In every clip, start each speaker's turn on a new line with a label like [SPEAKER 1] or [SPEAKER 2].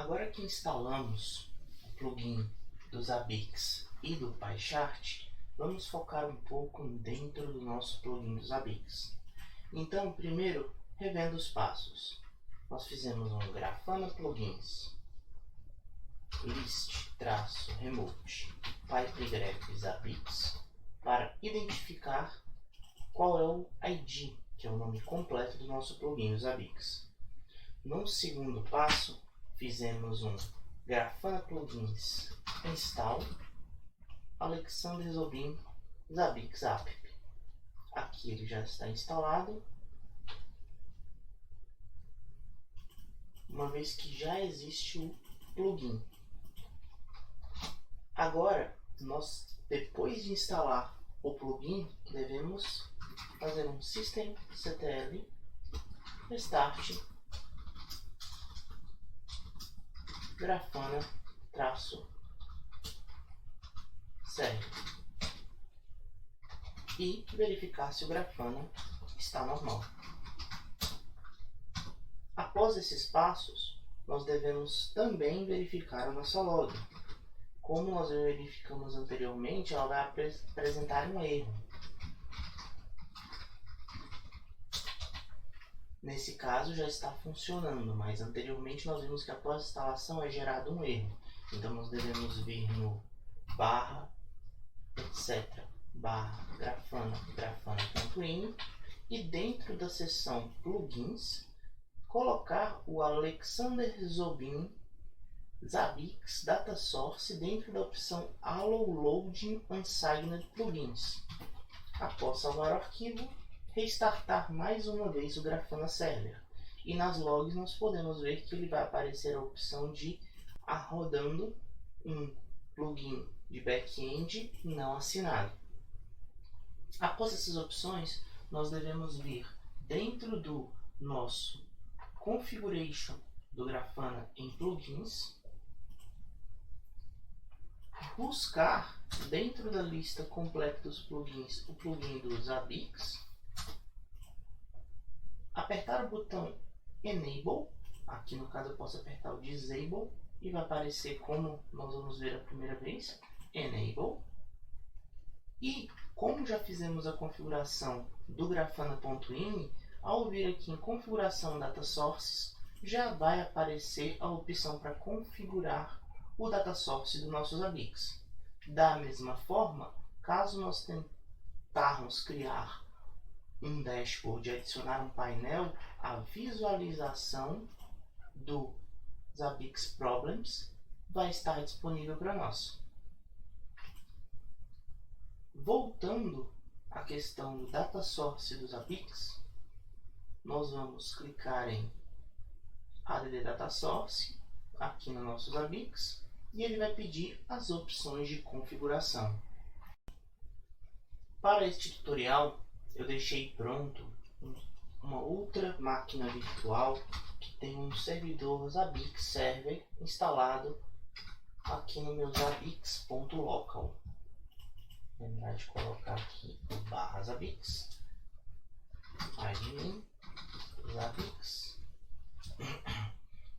[SPEAKER 1] Agora que instalamos o plugin do Zabbix e do PyChart, vamos focar um pouco dentro do nosso plugin do Zabbix. Então, primeiro, revendo os passos. Nós fizemos um Grafana Plugins list-remote pipegraph Zabbix para identificar qual é o ID, que é o nome completo do nosso plugin do Zabbix. No segundo passo, fizemos um Grafana Plugins install Alexander Zobin Zabbix app. Aqui ele já está instalado, uma vez que já existe o plugin. Agora, depois de instalar o plugin, devemos fazer um systemctl restart grafana -server e verificar se o Grafana está normal. Após esses passos, nós devemos também verificar a nossa log. Como nós verificamos anteriormente, ela vai apresentar um erro. Nesse caso já está funcionando, mas anteriormente nós vimos que após a instalação é gerado um erro. Então nós devemos vir no barra, etc, barra grafana.ini e dentro da seção plugins colocar o Alexander Zobin Zabbix Data Source dentro da opção Allow Loading Unsigned Plugins. Após salvar o arquivo, restartar mais uma vez o Grafana Server. E nas logs nós podemos ver que ele vai aparecer a opção de rodando um plugin de back-end não assinado. Após essas opções, nós devemos vir dentro do nosso configuration do Grafana em plugins, buscar dentro da lista completa dos plugins o plugin do Zabbix, apertar o botão Enable, aqui no caso eu posso apertar o Disable e vai aparecer como nós vamos ver a primeira vez, Enable. E como já fizemos a configuração do grafana.ini, ao vir aqui em configuração Data Sources, já vai aparecer a opção para configurar o Data Source do nosso Zabbix. Da mesma forma, caso nós tentarmos criar um dashboard e adicionar um painel, a visualização do Zabbix Problems vai estar disponível para nós. Voltando à questão do Data Source do Zabbix, nós vamos clicar em Add Data Source aqui no nosso Zabbix e ele vai pedir as opções de configuração. Para este tutorial, eu deixei pronto uma outra máquina virtual que tem um servidor Zabbix Server instalado aqui no meu zabbix.local. Lembrar de colocar aqui o barra Zabbix, admin, Zabbix.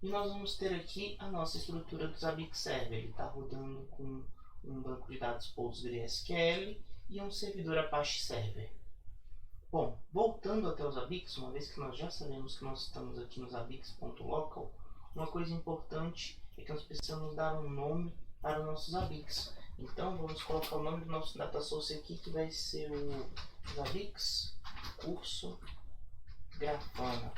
[SPEAKER 1] E nós vamos ter aqui a nossa estrutura do Zabbix Server. Ele está rodando com um banco de dados PostgreSQL e um servidor Apache Server. Bom, voltando até o Zabbix, uma vez que nós já sabemos que nós estamos aqui no zabbix.local, uma coisa importante é que nós precisamos dar um nome para o nosso Zabbix. Então vamos colocar o nome do nosso data source aqui, que vai ser o Zabbix curso Grafana.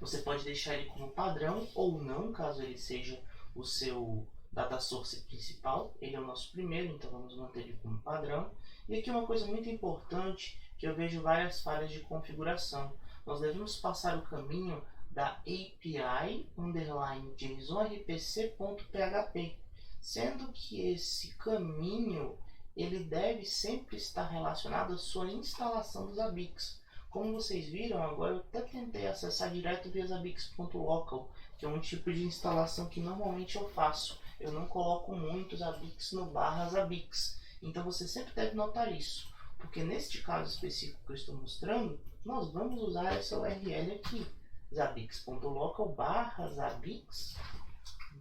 [SPEAKER 1] Você pode deixar ele como padrão ou não, caso ele seja o seu data source principal. Ele é o nosso primeiro, então vamos manter ele como padrão. E aqui uma coisa muito importante, que eu vejo várias falhas de configuração. Nós devemos passar o caminho da API_JSON-RPC.php, sendo que esse caminho ele deve sempre estar relacionado à sua instalação do Zabbix. Como vocês viram, agora eu até tentei acessar direto via zabbix.local, que é um tipo de instalação que normalmente eu faço. Eu não coloco muito Zabbix no barra Zabbix. Então você sempre deve notar isso, porque neste caso específico que eu estou mostrando, nós vamos usar essa URL aqui, zabbix.local/zabbix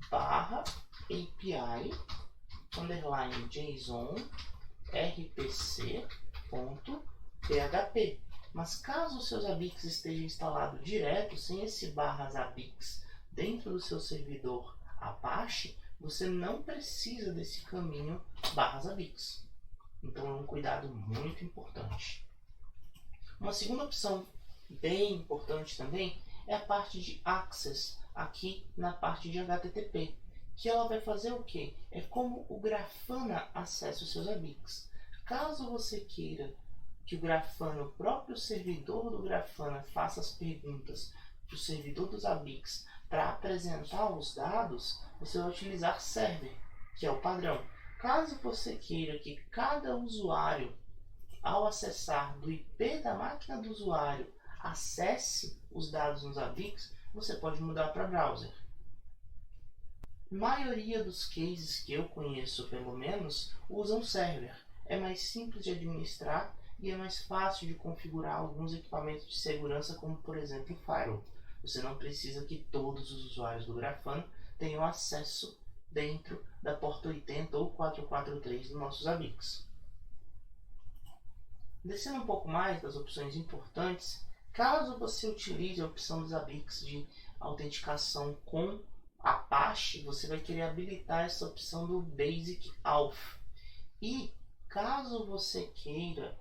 [SPEAKER 1] barra API underline JSON rpc.php. Mas caso o seu Zabbix esteja instalado direto, sem esse barra Zabbix dentro do seu servidor Apache, você não precisa desse caminho barra Zabbix. Então é um cuidado muito importante. Uma segunda opção bem importante também é a parte de Access, aqui na parte de HTTP, que ela vai fazer o quê? É como o Grafana acessa os seus Zabbix. Caso você queira que o Grafana, o próprio servidor do Grafana, faça as perguntas para o servidor dos Zabbix para apresentar os dados, você vai utilizar server, que é o padrão. Caso você queira que cada usuário, ao acessar do IP da máquina do usuário, acesse os dados nos Zabbix, você pode mudar para browser. A maioria dos cases que eu conheço, pelo menos, usam server. É mais simples de administrar e é mais fácil de configurar alguns equipamentos de segurança, como por exemplo o Firewall. Você não precisa que todos os usuários do Grafana tenham acesso dentro da porta 80 ou 443 do nosso Zabbix. Descendo um pouco mais das opções importantes, caso você utilize a opção do Zabbix de autenticação com Apache, você vai querer habilitar essa opção do Basic Auth. E caso você queira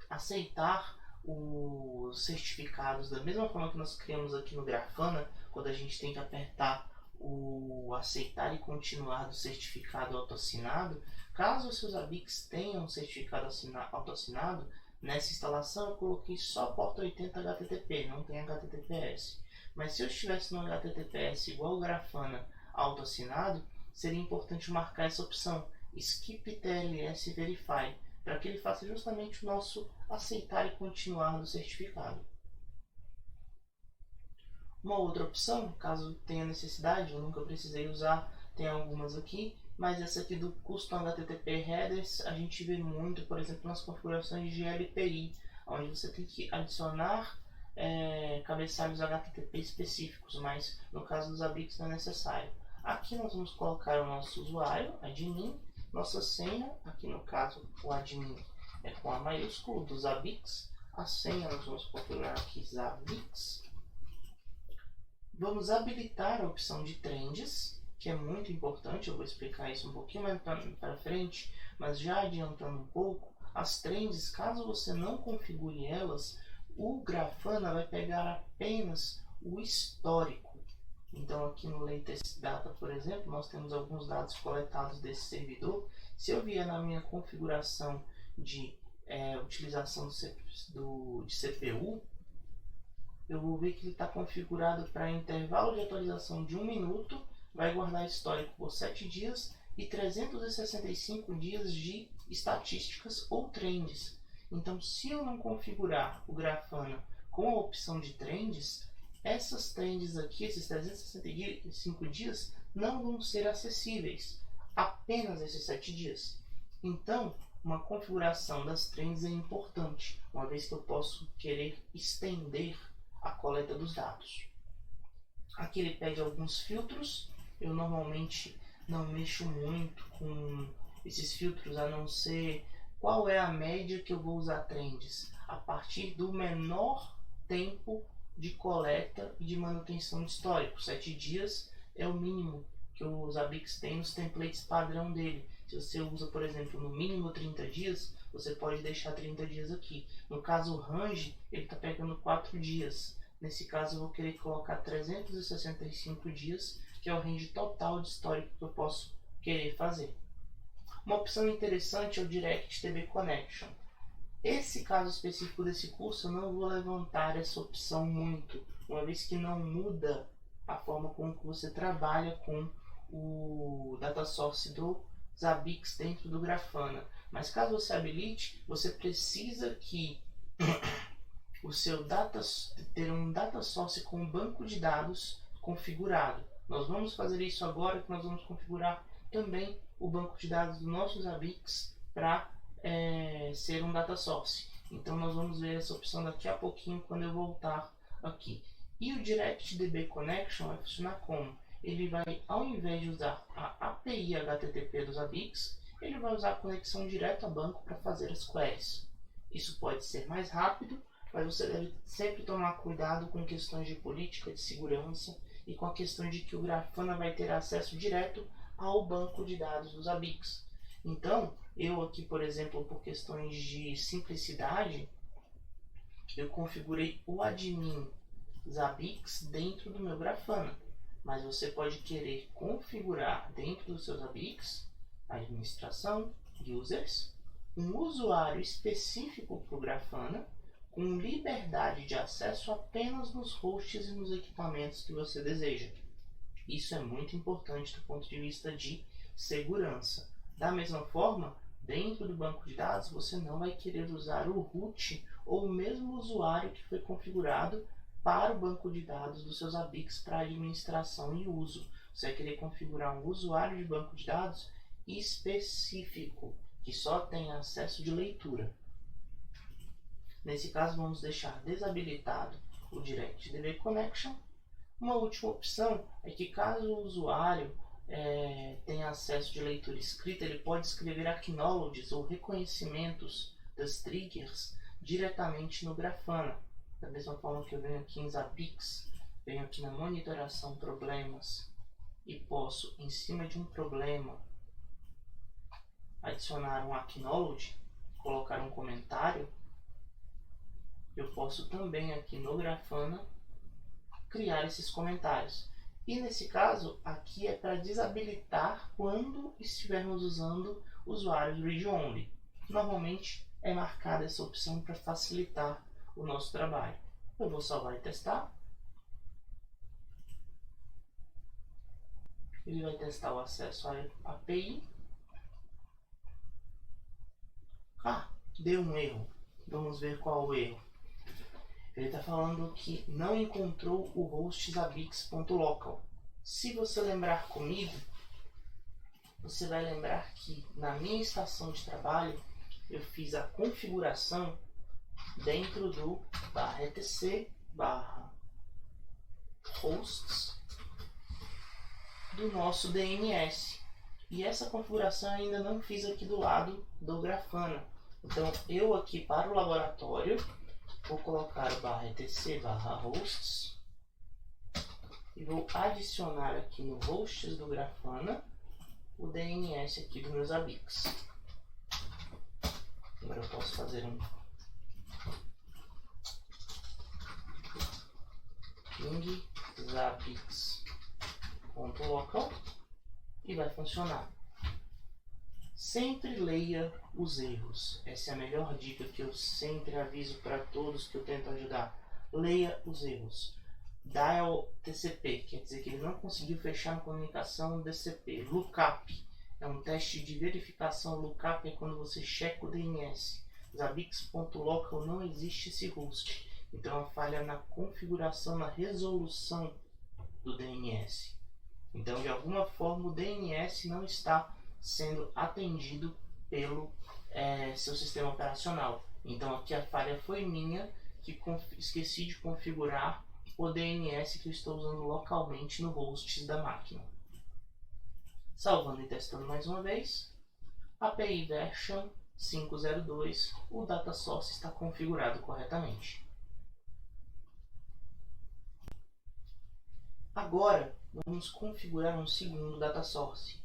[SPEAKER 1] aceitar os certificados da mesma forma que nós criamos aqui no Grafana, quando a gente tem que apertar o aceitar e continuar do certificado autoassinado, caso os seus Zabbix tenham um certificado autoassinado, nessa instalação eu coloquei só porta 80 HTTP, não tem HTTPS. Mas se eu estivesse no HTTPS igual o Grafana autoassinado, seria importante marcar essa opção Skip TLS Verify, para que ele faça justamente o nosso aceitar e continuar do certificado. Uma outra opção, caso tenha necessidade, eu nunca precisei usar, tem algumas aqui, mas essa aqui do Custom HTTP Headers a gente vê muito, por exemplo, nas configurações de LPI, onde você tem que adicionar cabeçalhos HTTP específicos, mas no caso dos Zabbix não é necessário. Aqui nós vamos colocar o nosso usuário, admin, nossa senha, aqui no caso o admin é com a maiúscula do Zabbix, a senha nós vamos configurar aqui Zabbix. Vamos habilitar a opção de trends, que é muito importante, eu vou explicar isso um pouquinho mais para frente, mas já adiantando um pouco, as trends, caso você não configure elas, o Grafana vai pegar apenas o histórico. Então aqui no Latest Data, por exemplo, nós temos alguns dados coletados desse servidor. Se eu vier na minha configuração de utilização de CPU, eu vou ver que ele está configurado para intervalo de atualização de 1 minuto, vai guardar histórico por 7 dias e 365 dias de estatísticas ou trends. Então, se eu não configurar o Grafana com a opção de trends, essas trends aqui, esses 365 dias, não vão ser acessíveis, apenas esses 7 dias. Então, uma configuração das trends é importante, uma vez que eu posso querer estender a coleta dos dados. Aqui ele pede alguns filtros, eu normalmente não mexo muito com esses filtros, a não ser qual é a média que eu vou usar trends, a partir do menor tempo de coleta e de manutenção de histórico. 7 dias é o mínimo que o Zabbix tem nos templates padrão dele. Se você usa, por exemplo, no mínimo 30 dias, você pode deixar 30 dias aqui. No caso o range, ele está pegando 4 dias. Nesse caso eu vou querer colocar 365 dias, que é o range total de histórico que eu posso querer fazer. Uma opção interessante é o DirectDB Connection. Esse caso específico desse curso eu não vou levantar essa opção muito, uma vez que não muda a forma como você trabalha com o data source do Zabbix dentro do Grafana. Mas caso você habilite, você precisa que o seu ter um data source com um banco de dados configurado. Nós vamos fazer isso agora, que nós vamos configurar também o banco de dados do nosso Zabbix para ser um data source. Então nós vamos ver essa opção daqui a pouquinho quando eu voltar aqui. E o DirectDB Connection vai funcionar como? ele vai, ao invés de usar a API HTTP dos Zabbix, ele vai usar a conexão direto a banco para fazer as queries. Isso pode ser mais rápido, mas você deve sempre tomar cuidado com questões de política de segurança e com a questão de que o Grafana vai ter acesso direto ao banco de dados dos Zabbix. Então, eu aqui, por exemplo, por questões de simplicidade, eu configurei o admin Zabbix dentro do meu Grafana. Mas você pode querer configurar dentro dos seus Zabbix administração, users, um usuário específico para o Grafana, com liberdade de acesso apenas nos hosts e nos equipamentos que você deseja. Isso é muito importante do ponto de vista de segurança. Da mesma forma, dentro do banco de dados, você não vai querer usar o root ou o mesmo usuário que foi configurado para o banco de dados dos seus Zabbix para administração e uso. Você vai querer configurar um usuário de banco de dados específico, que só tem acesso de leitura. Nesse caso, vamos deixar desabilitado o DirectDB Connection. Uma última opção é que caso o usuário tenha acesso de leitura escrita, ele pode escrever acknowledges ou reconhecimentos das triggers diretamente no Grafana. Da mesma forma que eu venho aqui em Zabbix, venho aqui na monitoração problemas e posso, em cima de um problema, adicionar um acknowledge, colocar um comentário. Eu posso também aqui no Grafana criar esses comentários. E nesse caso, aqui é para desabilitar quando estivermos usando usuários read-only. Normalmente é marcada essa opção para facilitar o nosso trabalho. Eu vou salvar e testar. Ele vai testar o acesso à API. Deu um erro. Vamos ver qual o erro. Ele está falando que não encontrou o host zabbix.local. Se você lembrar comigo, você vai lembrar que na minha estação de trabalho eu fiz a configuração dentro do /etc /hosts do nosso DNS. E essa configuração eu ainda não fiz aqui do lado do Grafana. Então eu aqui para o laboratório vou colocar o /etc /hosts e vou adicionar aqui no hosts do Grafana o DNS aqui do meu Zabbix. Agora eu posso fazer um ping zabbix.local e vai funcionar. Sempre leia os erros. Essa é a melhor dica que eu sempre aviso para todos que eu tento ajudar. Leia os erros. Dial TCP, quer dizer que ele não conseguiu fechar a comunicação DCP. Lookup é um teste de verificação. Lookup é quando você checa o DNS. Zabbix.local não existe esse host. Então a falha na configuração, na resolução do DNS. Então de alguma forma o DNS não está sendo atendido pelo seu sistema operacional. Então aqui a falha foi minha, que esqueci de configurar o DNS que eu estou usando localmente no host da máquina. Salvando e testando mais uma vez. API version 5.02, o data source está configurado corretamente. Agora vamos configurar um segundo data source,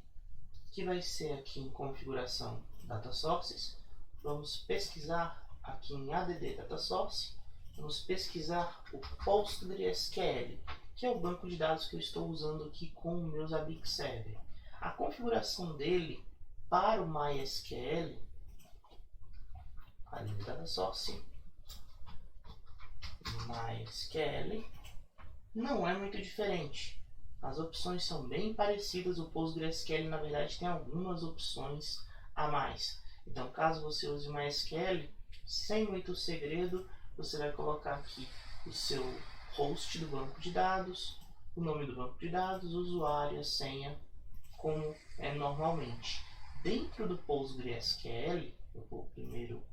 [SPEAKER 1] que vai ser aqui em configuração data sources. Vamos pesquisar aqui em add data source, vamos pesquisar o PostgreSQL, que é o banco de dados que eu estou usando aqui com o meu Zabbix Server. A configuração dele para o MySQL, add data source, MySQL, não é muito diferente. As opções são bem parecidas. O PostgreSQL na verdade tem algumas opções a mais. Então caso você use o MySQL, sem muito segredo, você vai colocar aqui o seu host do banco de dados, o nome do banco de dados, o usuário, a senha, como é normalmente. Dentro do PostgreSQL, eu vou primeiro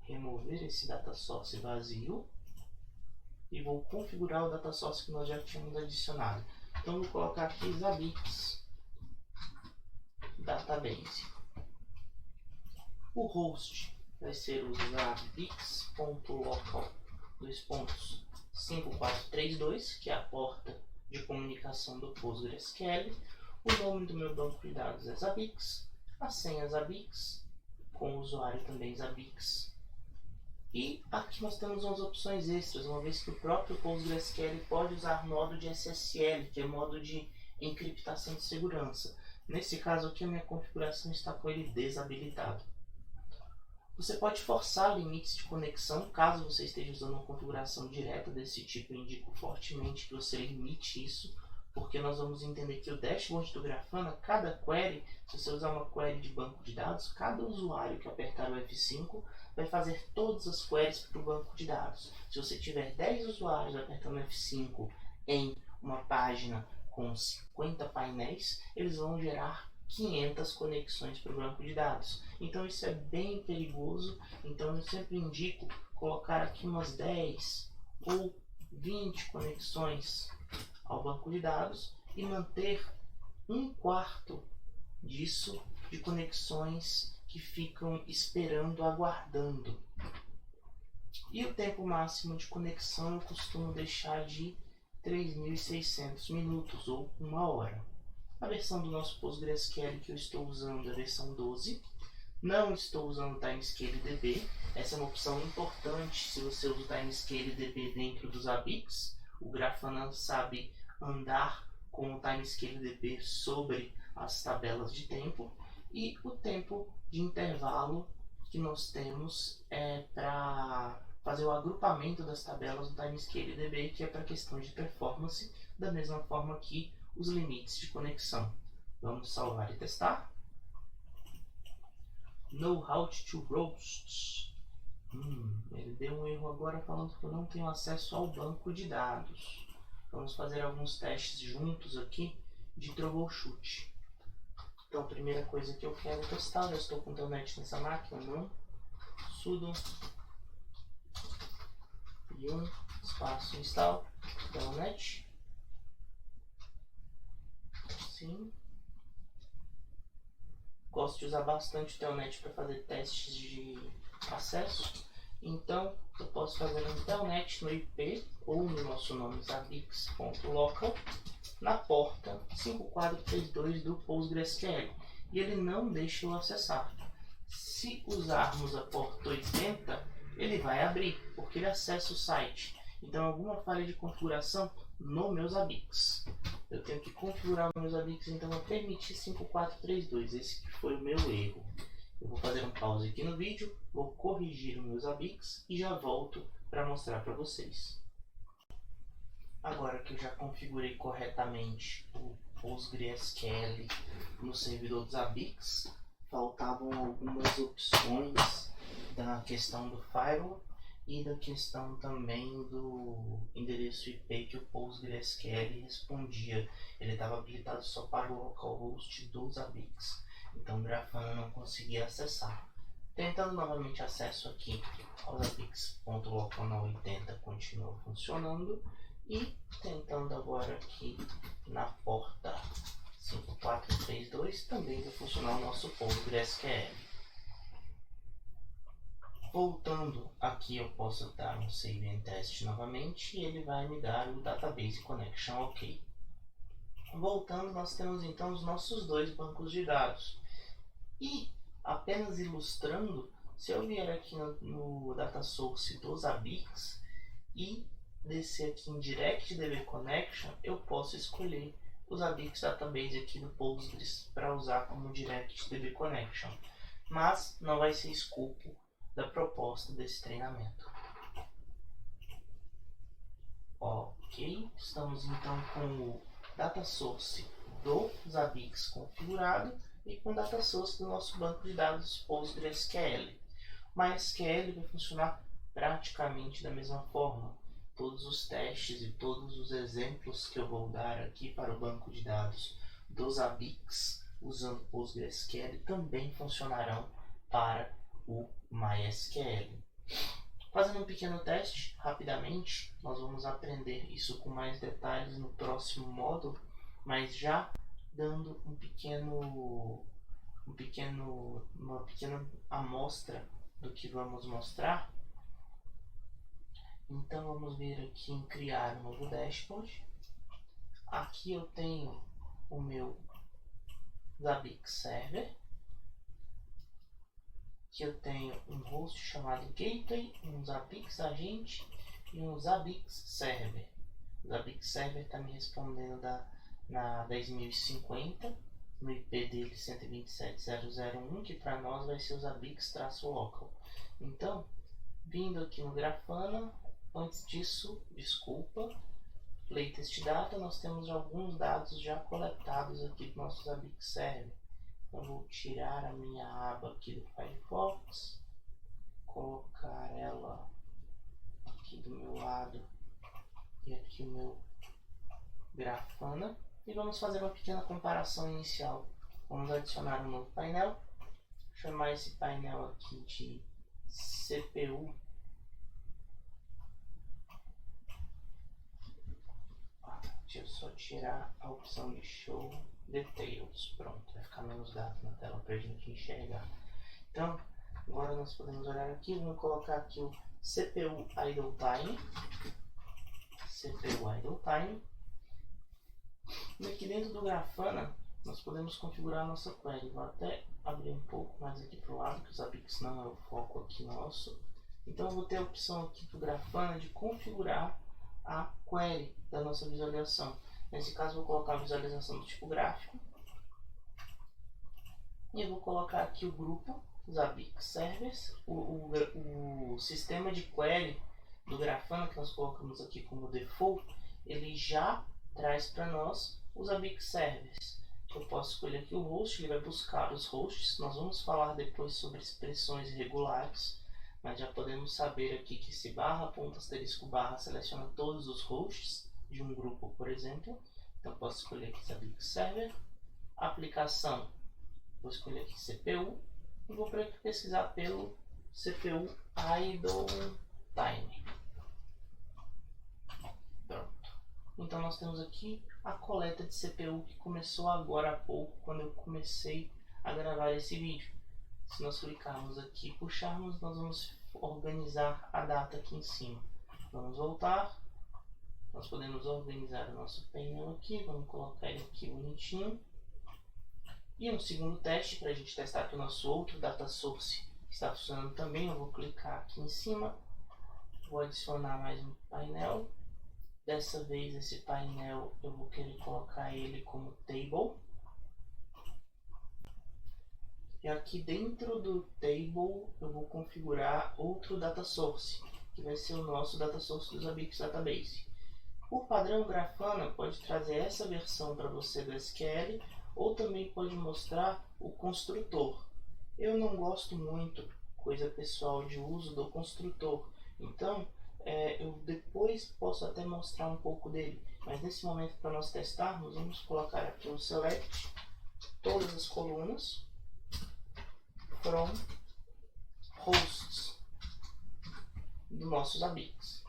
[SPEAKER 1] remover esse data source vazio e vou configurar o data source que nós já tínhamos adicionado. Então vou colocar aqui Zabbix Database. O host vai ser o zabbix.local 5432, que é a porta de comunicação do PostgreSQL. O nome do meu banco de dados é Zabbix, a senha Zabbix, com o usuário também Zabbix. E aqui nós temos umas opções extras, uma vez que o próprio PostgreSQL pode usar modo de SSL, que é modo de encriptação de segurança. Nesse caso aqui a minha configuração está com ele desabilitado. Você pode forçar limites de conexão, caso você esteja usando uma configuração direta desse tipo. Eu indico fortemente que você limite isso, porque nós vamos entender que o dashboard do Grafana, cada query, se você usar uma query de banco de dados, cada usuário que apertar o F5 vai fazer todas as queries para o banco de dados. Se você tiver 10 usuários apertando F5 em uma página com 50 painéis, eles vão gerar 500 conexões para o banco de dados. Então isso é bem perigoso, então eu sempre indico colocar aqui umas 10 ou 20 conexões ao banco de dados e manter 1/4 disso de conexões que ficam esperando, aguardando. E o tempo máximo de conexão eu costumo deixar de 3.600 minutos ou 1 hora. A versão do nosso PostgreSQL que eu estou usando é a versão 12. Não estou usando o TimescaleDB. Essa é uma opção importante se você usa o TimescaleDB dentro dos Zabbix. O Grafana sabe andar com o TimescaleDB sobre as tabelas de tempo. E o tempo de intervalo que nós temos é para fazer o agrupamento das tabelas do TimescaleDB, que é para questão de performance, da mesma forma que os limites de conexão. Vamos salvar e testar. Know how to roast. Ele deu um erro agora falando que eu não tenho acesso ao banco de dados. Vamos fazer alguns testes juntos aqui de troubleshoot. Então a primeira coisa que eu quero testar, já estou com o telnet nessa máquina, não. Sudo yum espaço install telnet. Sim. Gosto de usar bastante o telnet para fazer testes de acesso. Então eu posso fazer um telnet no IP ou no nosso nome zabbix.local na porta 5432 do PostgreSQL. E ele não deixa eu acessar. Se usarmos a porta 80, ele vai abrir, porque ele acessa o site. Então alguma falha de configuração no meu Zabbix. Eu tenho que configurar o meu Zabbix então a permitir 5432. Esse que foi o meu erro. Eu vou fazer um pause aqui no vídeo, vou corrigir o meu Zabbix e já volto para mostrar para vocês. Agora que eu já configurei corretamente o PostgreSQL no servidor do Zabbix, faltavam algumas opções da questão do firewall e da questão também do endereço IP que o PostgreSQL respondia. Ele estava habilitado só para o localhost do Zabbix, então o Grafana não conseguia acessar. Tentando novamente acesso aqui ao zabbix.local na 80 continua funcionando, e tentando agora aqui na porta 5432 também vai funcionar o nosso PostgreSQL. Voltando aqui eu posso dar um save and test novamente e ele vai me dar o database connection ok. Voltando, nós temos então os nossos dois bancos de dados. E apenas ilustrando, se eu vier aqui no data source do Zabbix e descer aqui em Direct DB Connection, eu posso escolher o Zabbix Database aqui do Postgres para usar como Direct DB Connection, mas não vai ser escopo da proposta desse treinamento. Ok, estamos então com o Data Source do Zabbix configurado e com o Data Source do nosso banco de dados PostgreSQL. O MySQL vai funcionar praticamente da mesma forma. Todos os testes e todos os exemplos que eu vou dar aqui para o banco de dados do Zabbix usando PostgreSQL também funcionarão para o MySQL. Fazendo um pequeno teste, rapidamente, nós vamos aprender isso com mais detalhes no próximo módulo, mas já dando uma pequena amostra do que vamos mostrar. Então vamos vir aqui em criar um novo dashboard. Aqui eu tenho o meu Zabbix Server, que eu tenho um host chamado Gateway, um Zabbix Agente e um Zabbix Server. O Zabbix Server está me respondendo na 10.050, no IP dele 127.0.0.1, que para nós vai ser o Zabbix-local. Então, vindo aqui no Grafana, antes disso, desculpa, latest data, nós temos alguns dados já coletados aqui do nosso Zabbix Server. Então, vou tirar a minha aba aqui do Firefox, colocar ela aqui do meu lado e aqui o meu Grafana, e vamos fazer uma pequena comparação inicial. Vamos adicionar um novo painel, chamar esse painel aqui de CPU Deixa eu só tirar a opção de Show Details. Pronto, vai ficar menos dados na tela para a gente enxergar. Então, agora nós podemos olhar aqui. Vamos colocar aqui o CPU Idle Time. CPU Idle Time. E aqui dentro do Grafana, nós podemos configurar a nossa query. Vou até abrir um pouco mais aqui para o lado, que o Zabbix não é o foco aqui nosso. Então, eu vou ter a opção aqui do Grafana de configurar a query da nossa visualização. Nesse caso, vou colocar a visualização do tipo gráfico. E eu vou colocar aqui o grupo Zabbix Servers. O sistema de query do Grafana, que nós colocamos aqui como default, ele já traz para nós os Zabbix Servers. Eu posso escolher aqui o host, ele vai buscar os hosts. Nós vamos falar depois sobre expressões irregulares, mas já podemos saber aqui que esse barra, ponto, asterisco, barra seleciona todos os hosts de um grupo, por exemplo. Então posso escolher aqui Zabbix Server, aplicação, vou escolher aqui CPU e vou pesquisar pelo CPU Idle Time. Pronto. Então nós temos aqui a coleta de CPU que começou agora há pouco, quando eu comecei a gravar esse vídeo. Se nós clicarmos aqui e puxarmos, nós vamos organizar a data aqui em cima. Vamos voltar. Nós podemos organizar o nosso painel aqui. Vamos colocar ele aqui bonitinho. E um segundo teste para a gente testar que o nosso outro data source está funcionando também. Eu vou clicar aqui em cima. Vou adicionar mais um painel. Dessa vez esse painel eu vou querer colocar ele como table. E aqui dentro do table eu vou configurar outro data source, que vai ser o nosso data source do Zabbix Database. Por padrão, o Grafana pode trazer essa versão para você do SQL, ou também pode mostrar o construtor. Eu não gosto muito, coisa pessoal, de uso do construtor. Então, eu depois posso até mostrar um pouco dele. Mas nesse momento, para nós testarmos, vamos colocar aqui um select, todas as colunas, from hosts do nosso Zabbix.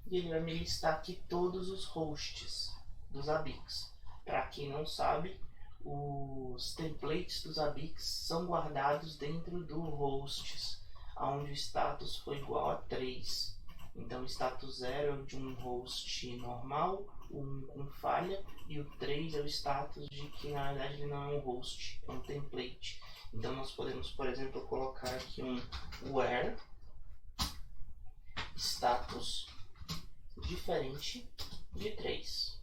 [SPEAKER 1] E ele vai me listar aqui todos os hosts do Zabbix. Para quem não sabe, os templates do Zabbix são guardados dentro do hosts, onde o status foi igual a 3. Então o status 0 é de um host normal, o 1 com falha, e o 3 é o status de que na verdade ele não é um host, é um template. Então nós podemos, por exemplo, colocar aqui um where status diferente de 3.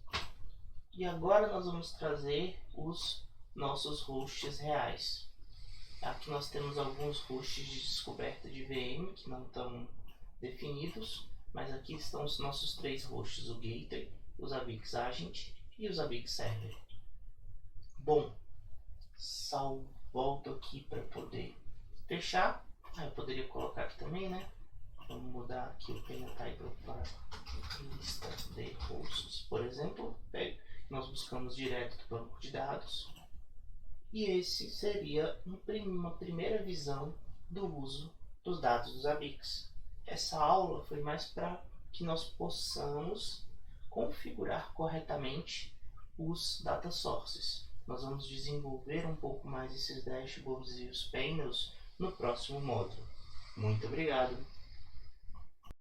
[SPEAKER 1] E agora nós vamos trazer os nossos hosts reais. Aqui nós temos alguns hosts de descoberta de VM que não estão definidos, mas aqui estão os nossos 3 hosts, o Gateway, o Zabbix Agent e o Zabbix Server. Bom, volto aqui para poder fechar. Eu poderia colocar aqui também, né? Vamos mudar aqui o phenotype para lista de hosts, por exemplo. Nós buscamos direto do banco de dados. E esse seria uma primeira visão do uso dos dados do Zabbix. Essa aula foi mais para que nós possamos configurar corretamente os data sources. Nós vamos desenvolver um pouco mais esses dashboards e os painels no próximo módulo. Muito obrigado!